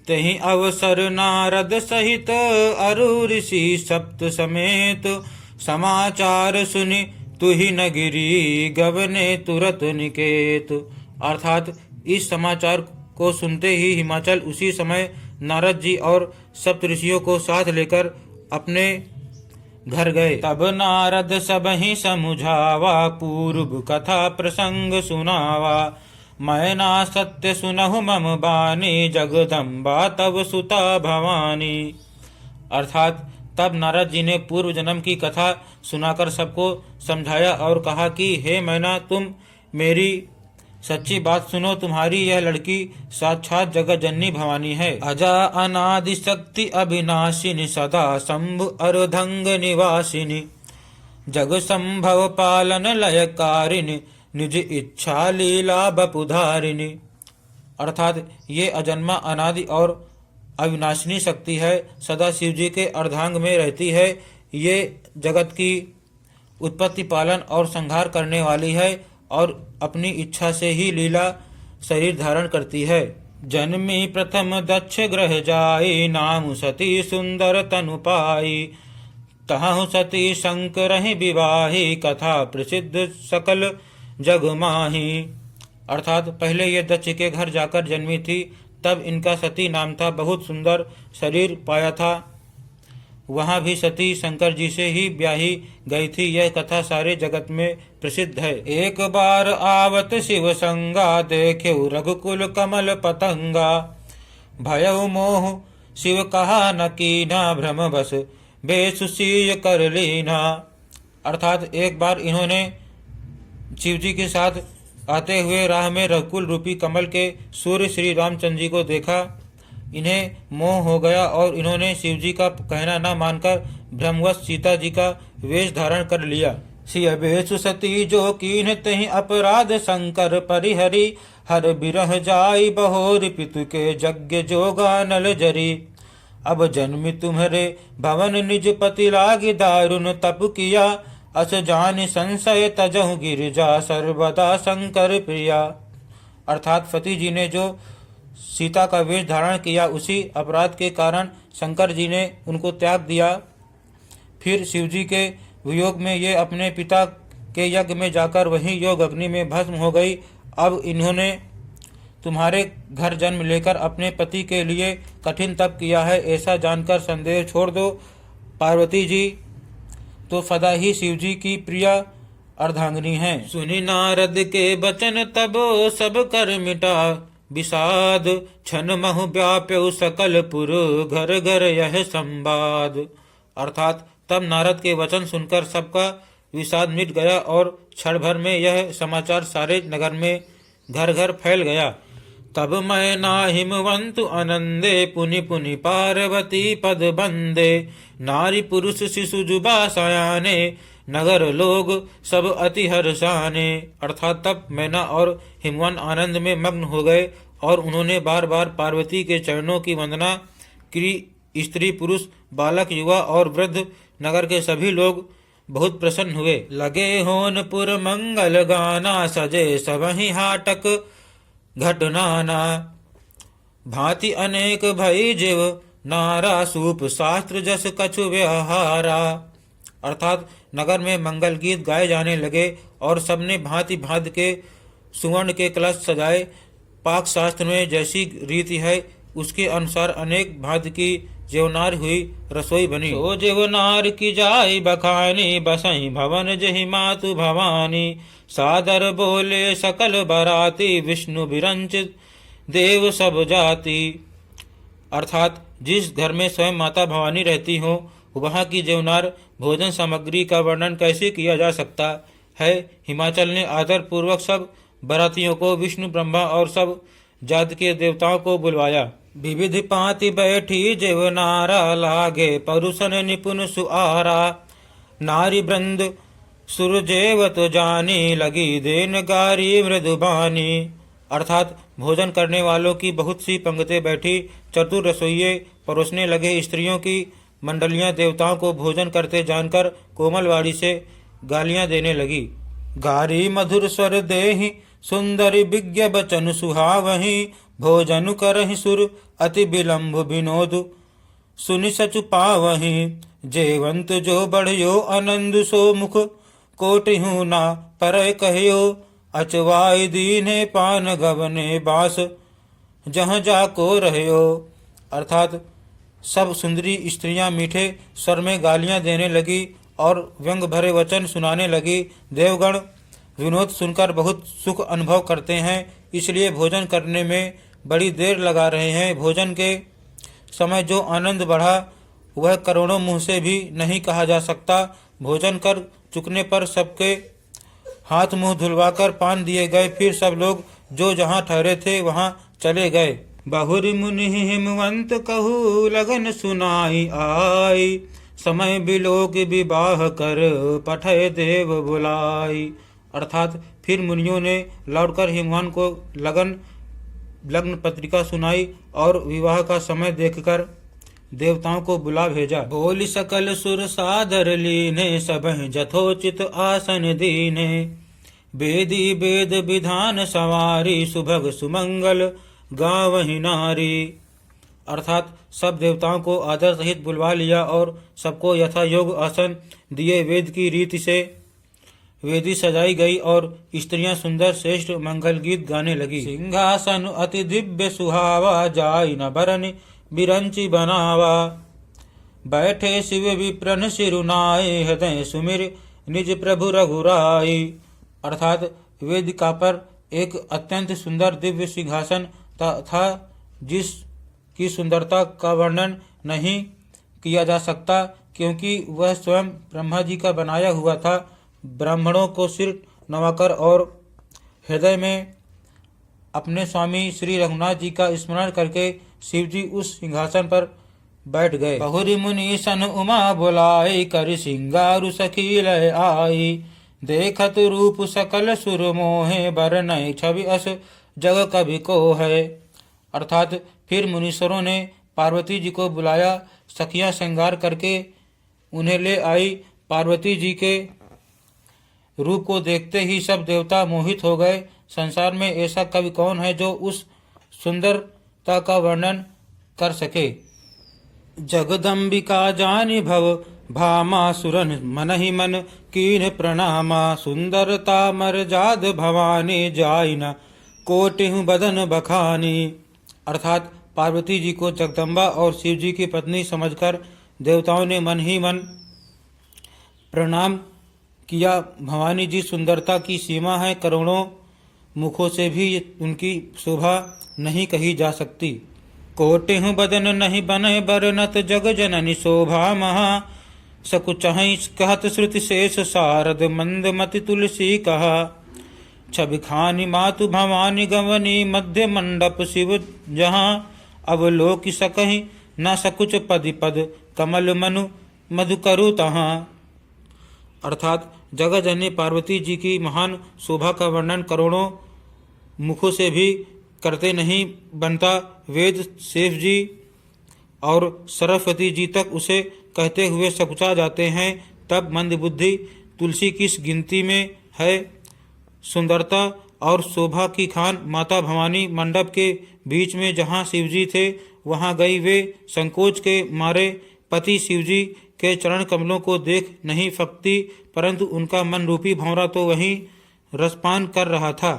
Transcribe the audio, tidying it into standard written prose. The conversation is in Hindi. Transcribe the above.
तहि अवसर नारद सहित अरु ऋषि सप्त समेत, समाचार सुनि तुहि न गिरी गवने तुरत निकेत। अर्थात इस समाचार को सुनते ही हिमाचल उसी समय नारद जी और सप्तऋषियों को साथ लेकर अपने घर गए। तब नारद सबहि समुझावा, पूर्व कथा प्रसंग सुनावा। मैना सत्य सुनहु मम बानी, जगदम्बा तब सुता भवानी। अर्थात तब नारद जी ने पूर्व जन्म की कथा सुनाकर सबको समझाया और कहा कि हे मैना, तुम मेरी सच्ची बात सुनो। तुम्हारी यह लड़की साक्षात जगत जननी भवानी है। अजा अनादि शक्ति अविनाशिनी, सदा शंभु अर्धंग निवासिनी। जग संभव पालन लयकारिणी, निज इच्छा लीला बपुधारिणी। अर्थात ये अजन्मा अनादि और अविनाशिनी शक्ति है, सदा शिव जी के अर्धांग में रहती है। ये जगत की उत्पत्ति पालन और संहार करने वाली है और अपनी इच्छा से ही लीला शरीर धारण करती है। जन्मी प्रथम दक्ष ग्रह जाई, नाम सती सुंदर तनु पाई। तहु सती शंकर विवाही, कथा प्रसिद्ध सकल जग माही। अर्थात पहले ये दक्ष के घर जाकर जन्मी थी, तब इनका सती नाम था। बहुत सुंदर शरीर पाया था। वहाँ भी सती शंकर जी से ही ब्याही गई थी। यह कथा सारे जगत में प्रसिद्ध है। एक बार आवत शिव संगा, देखे रघुकुल कमल पतंगा। भयउ मोह शिव कहा न कीना, भ्रम बस बेसुसीय कर लीना। अर्थात एक बार इन्होंने शिव जी के साथ आते हुए राह में रघुकुल रूपी कमल के सूर्य श्री रामचंद्र जी को देखा। इन्हें मोह हो गया और इन्होंने शिव जी का कहना न मानकर भ्रमवश सीता जी का वेश धारण कर लिया। सिय बेसु सती जो कीन्ह, तहि अपराध शंकर परिहरि। हर बिरह जाई बहोर, पितु के यज्ञ जोगा नल जरी। अब जन्मी तुम्हारे भवन, निज पति लागी दारुण तप किया। अस जान संशय तजहु गिरिजा, सर्वदा शंकर प्रिया। अर्थात पति जी ने जो सीता का वेश धारण किया, उसी अपराध के कारण शंकर जी ने उनको त्याग दिया। फिर शिव जी के वियोग में ये अपने पिता के यज्ञ में जाकर वहीं योग अग्नि में भस्म हो गई। अब इन्होंने तुम्हारे घर जन्म लेकर अपने पति के लिए कठिन तप किया है, ऐसा जानकर संदेह छोड़ दो। पार्वती जी तो सदा ही शिव जी की प्रिय अर्धांगिनी हैं। सुनि नारद के बचन तब सब कर मिटा विषाद। छन महु व्याप्यउ सकल पुर, घर घर यह संवाद। अर्थात तब नारद के वचन सुनकर सबका विषाद मिट गया और क्षण भर में यह समाचार सारे नगर में घर घर फैल गया। तब मैं ना हिमवंतु आनंदे, पुनि पुनि पार्वती पद बंदे। नारी पुरुष शिशु जुबा सयाने, नगर लोग सब अति हर्षाने। अर्थात तब मैना और हिमवन आनंद में मग्न हो गए और उन्होंने बार बार पार्वती के चरणों की वंदना की। स्त्री पुरुष बालक युवा और वृद्ध नगर के सभी लोग बहुत प्रसन्न हुए। लगे होनपुर मंगल गाना, सजे सबहि हाटक घटनाना। भांति अनेक भई जीव, नारा सूप शास्त्र जस कछु व्यवहारा। अर्थात नगर में मंगल गीत गाए जाने लगे और सबने भांति भांति के सुवर्ण के कलश सजाए। पाक शास्त्र में जैसी रीति है उसके अनुसार अनेक भांति की जेवनार हुई रसोई बनी। तो जेवनार की जाय बखानी, बसई भवन जहि मातु भवानी। सादर बोले सकल बराती, विष्णु विरंचित देव सब जाति। अर्थात जिस घर में स्वयं माता भवानी रहती हो, वहाँ की जेवनार भोजन सामग्री का वर्णन कैसे किया जा सकता है। हिमाचल ने आदर पूर्वक सब बरातियों को, विष्णु ब्रह्मा और सब जाति के देवताओं को बुलवाया। विविध पाति बैठी जेवनारा, लागे परुषन निपुण सुआरा। नारी वृंद सुरजेवत जानी, लगी देन गारी मृदुबानी। अर्थात भोजन करने वालों की बहुत सी पंक्तियां बैठी, चतुर रसोइये परोसने लगे। स्त्रियों की मंडलियां देवताओं को भोजन करते जानकर कोमलवाड़ी से गालियां देने लगी। गारी मधुर स्वर देहि, सुंदरी विज्ञ बचन सुहावहि। भोजन करहि सुर अति विलंब विनोद सुनि सचु पावहीं। जेवंत जो बढ़ियो आनंद सो मुख कोटिहु ना परय कहियो। अचवाय दीने पान गवने बास जहाँ जाको रहियो। अर्थात सब सुंदरी स्त्रियां मीठे स्वर में गालियां देने लगी और व्यंग भरे वचन सुनाने लगी। देवगण विनोद सुनकर बहुत सुख अनुभव करते हैं, इसलिए भोजन करने में बड़ी देर लगा रहे हैं। भोजन के समय जो आनंद बढ़ा वह करोड़ों मुँह से भी नहीं कहा जा सकता। भोजन कर चुकने पर सबके हाथ मुंह धुलवाकर पान दिए गए। फिर सब लोग जो जहाँ ठहरे थे वहाँ चले गए। बहुरी मुनि हिमवंत कहू लगन सुनाई आई। समय बिलोक विवाह कर पठय देव बुलाई। अर्थात फिर मुनियों ने लौटकर हिमवान को लग्न पत्रिका सुनाई और विवाह का समय देखकर देवताओं को बुला भेजा। बोली सकल सुर सादर लीने सबह जथोचित आसन दीने। वेदी वेद विधान सवारी सुभग सुमंगल गावहि नारी। अर्थात सब देवताओं को आदर सहित बुलवा लिया और सबको यथा योग आसन दिए। वेद की रीति से वेदी सजाई गई और स्त्रियां सुंदर श्रेष्ठ मंगल गीत गाने लगी। सिंहासन अति दिव्य सुहावा जाई न बरन बिरंची बनावा। बैठे शिव विप्रन सिरुनाए हृदय सुमिर निज प्रभु रघुराई। अर्थात वेदिका पर एक अत्यंत सुंदर दिव्य सिंहासन था जिसकी सुंदरता का वर्णन नहीं किया जा सकता, क्योंकि वह स्वयं ब्रह्मा जी का बनाया हुआ था। ब्राह्मणों को सिर नवाकर और हृदय में अपने स्वामी श्री रघुनाथ जी का स्मरण करके शिव जी उस सिंहासन पर बैठ गए। बहुरी मुनि सन उमा बुलाई कर सिंगारु सखी लय आई। देखत रूप सकल सुर मोहे बरनय छवि अस जग कवि को है। अर्थात फिर मुनीश्वरों ने पार्वती जी को बुलाया। सखियां श्रृंगार करके उन्हें ले आई। पार्वती जी के रूप को देखते ही सब देवता मोहित हो गए। संसार में ऐसा कवि कौन है जो उस सुंदरता का वर्णन कर सके। जगदम्बिका जानि भव भामा सुरन मन ही मन कीन प्रणामा। सुंदरता मरजाद भवानी जाई न कोटिहु बदन बखानी। अर्थात पार्वती जी को जगदम्बा और शिव जी की पत्नी समझकर देवताओं ने मन ही मन प्रणाम किया। भवानी जी सुंदरता की सीमा है, करोड़ों मुखों से भी उनकी शोभा नहीं कही जा सकती। कोटिहु बदन नहीं बने बरनत जग जननी शोभा महा। सकुचहि कहत श्रुति शेष शारद मंद मति तुलसी कहा। छवि खानी मातु भवानी गवनी मध्य मंडप शिव जहाँ। अब लोक सकहि न सकुच पदि पद कमल मनु मधु करु तहाँ। अर्थात जगजननी पार्वती जी की महान शोभा का वर्णन करोड़ों मुखों से भी करते नहीं बनता। वेद शेष जी और सरस्वती जी तक उसे कहते हुए सकुचा जाते हैं, तब मंदबुद्धि तुलसी किस गिनती में है। सुंदरता और शोभा की खान माता भवानी मंडप के बीच में जहाँ शिवजी थे वहाँ गई। वे संकोच के मारे पति शिवजी के चरण कमलों को देख नहीं सकती, परंतु उनका मन रूपी भंवरा तो वहीं रसपान कर रहा था।